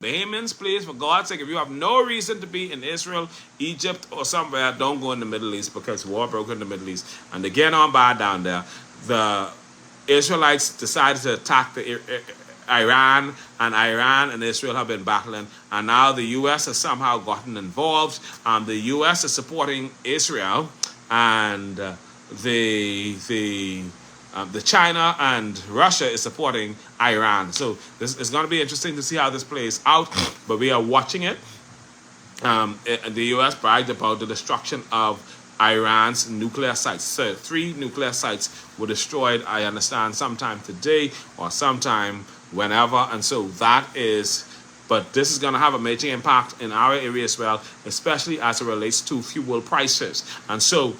Bahamians, please, for God's sake, if you have no reason to be in Israel, Egypt, or somewhere, don't go in the Middle East because war broke in the Middle East. And they get on bad down there. The Israelites decided to attack Iran, and Iran and Israel have been battling. And now the U.S. has somehow gotten involved. The U.S. is supporting Israel, and the China and Russia is supporting Iran. So this is going to be interesting to see how this plays out. But we are watching it. The U.S. bragged about the destruction of Iran's nuclear sites. So 3 nuclear sites were destroyed, I understand, sometime today or sometime whenever. And so that is, but this is going to have a major impact in our area as well, especially as it relates to fuel prices. And so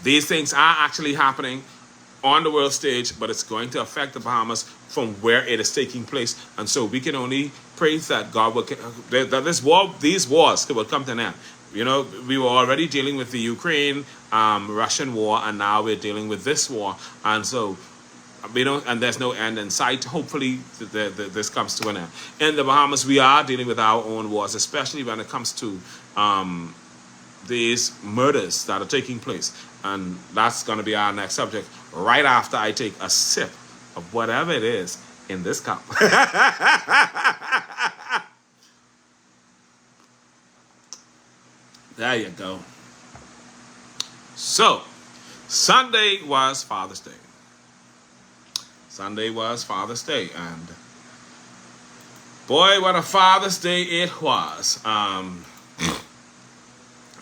these things are actually happening on the world stage, but it's going to affect the Bahamas from where it is taking place. And so we can only pray that God will, that these wars will come to an end. You know, we were already dealing with the Ukraine, Russian war, and now we're dealing with this war. And so we don't, and there's no end in sight. Hopefully this comes to an end. In the Bahamas, we are dealing with our own wars, especially when it comes to these murders that are taking place. And that's going to be our next subject right after I take a sip of whatever it is in this cup. There you go. So, Sunday was Father's Day. Sunday was Father's Day, and boy, what a Father's Day it was.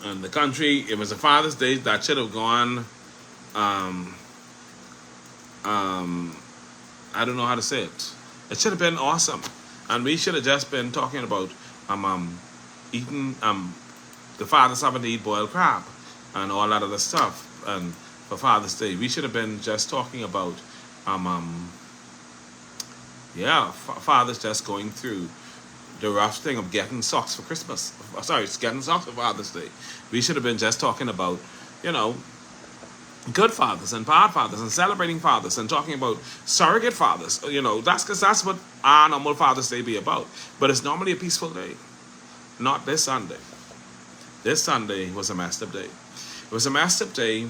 And the country, it was a Father's Day that should have gone, I don't know how to say it. It should have been awesome. And we should have just been talking about eating the Father's Supper to eat boiled crab and all that other stuff. And for Father's Day, we should have been just talking about fathers just going through the rough thing of getting socks for Christmas. Sorry, getting socks for Father's Day. We should have been just talking about, you know, good fathers and bad fathers and celebrating fathers and talking about surrogate fathers. You know, that's because that's what our normal Father's Day be about. But it's normally a peaceful day. Not this Sunday. This Sunday was a messed up day. It was a messed up day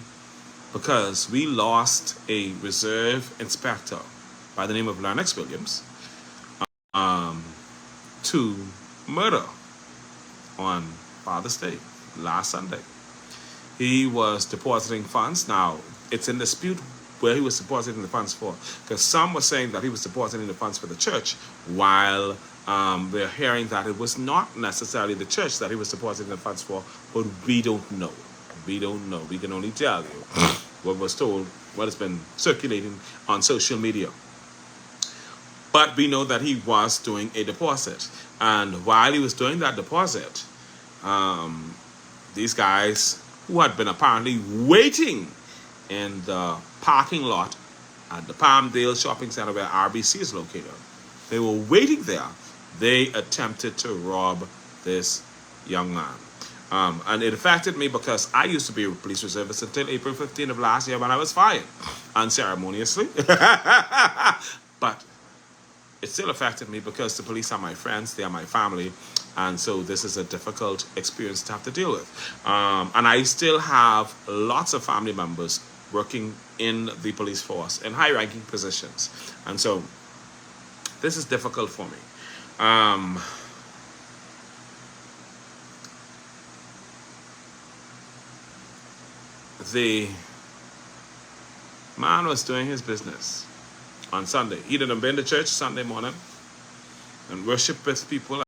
because we lost a reserve inspector by the name of Lennox Williams to murder on Father's Day last Sunday. He was depositing funds. Now, it's in dispute where he was depositing the funds for, because some were saying that he was depositing the funds for the church, while we're hearing that it was not necessarily the church that he was depositing the funds for, but we don't know. We don't know. We can only tell you what was told, what has been circulating on social media. But we know that he was doing a deposit. And while he was doing that deposit, these guys who had been apparently waiting in the parking lot at the Palmdale Shopping Center where RBC is located, they were waiting there. They attempted to rob this young man. And it affected me because I used to be a police reservist until April 15th of last year when I was fired unceremoniously. But it still affected me because the police are my friends, they are my family, and so this is a difficult experience to have to deal with. And I still have lots of family members working in the police force in high-ranking positions, and so this is difficult for me. The man was doing his business on Sunday. He didn't been to church Sunday morning and worship with people